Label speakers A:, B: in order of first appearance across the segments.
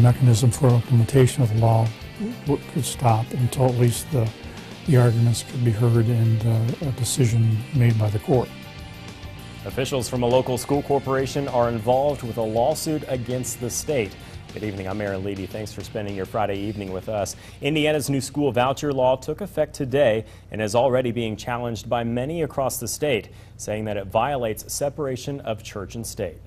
A: Mechanism for implementation of the law could stop until at least the arguments could be heard and a decision made by the court.
B: Officials from a local school corporation are involved with a lawsuit against the state. Good evening, I'm Aaron Leedy. Thanks for spending your Friday evening with us. Indiana's new school voucher law took effect today and is already being challenged by many across the state, saying that it violates separation of church and state.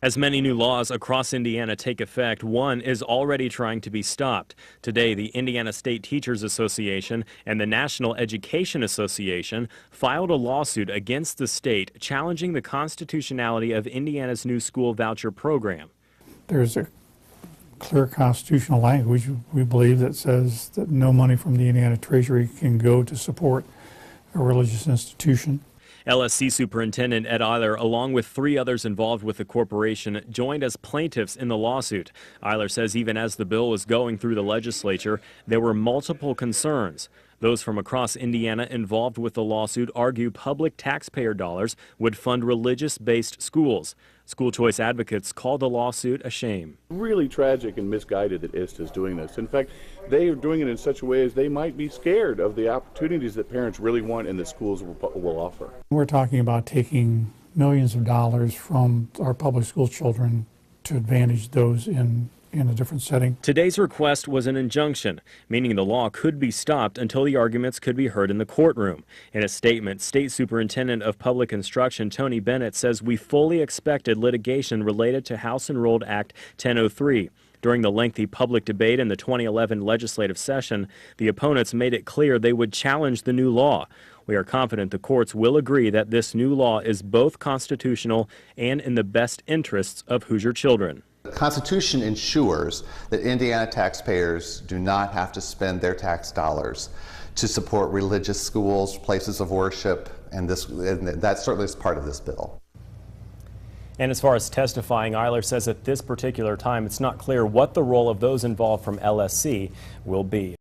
B: As many new laws across Indiana take effect, one is already trying to be stopped. Today, the Indiana State Teachers Association and the National Education Association filed a lawsuit against the state challenging the constitutionality of Indiana's new school voucher program.
A: There's a clear constitutional language, we believe, that says that no money from the Indiana Treasury can go to support a religious institution.
B: LSC Superintendent Ed Eiler, along with 3 others involved with the corporation, joined as plaintiffs in the lawsuit. Eiler says even as the bill was going through the legislature, there were multiple concerns. Those from across Indiana involved with the lawsuit argue public taxpayer dollars would fund religious-based schools. School choice advocates call the lawsuit a shame.
C: Really tragic and misguided that IST is doing this. In fact, they are doing it in such a way as they might be scared of the opportunities that parents really want and the schools will offer.
A: We're talking about taking millions of dollars from our public school children to advantage those in a different setting.
B: Today's request was an injunction, meaning the law could be stopped until the arguments could be heard in the courtroom. In a statement, State Superintendent of Public Instruction Tony Bennett says we fully expected litigation related to House Enrolled Act 1003. During the lengthy public debate in the 2011 legislative session, the opponents made it clear they would challenge the new law. We are confident the courts will agree that this new law is both constitutional and in the best interests of Hoosier children.
D: The Constitution ensures that Indiana taxpayers do not have to spend their tax dollars to support religious schools, places of worship, and that certainly is part of this bill.
B: And as far as testifying, Eiler says at this particular time it's not clear what the role of those involved from LSC will be.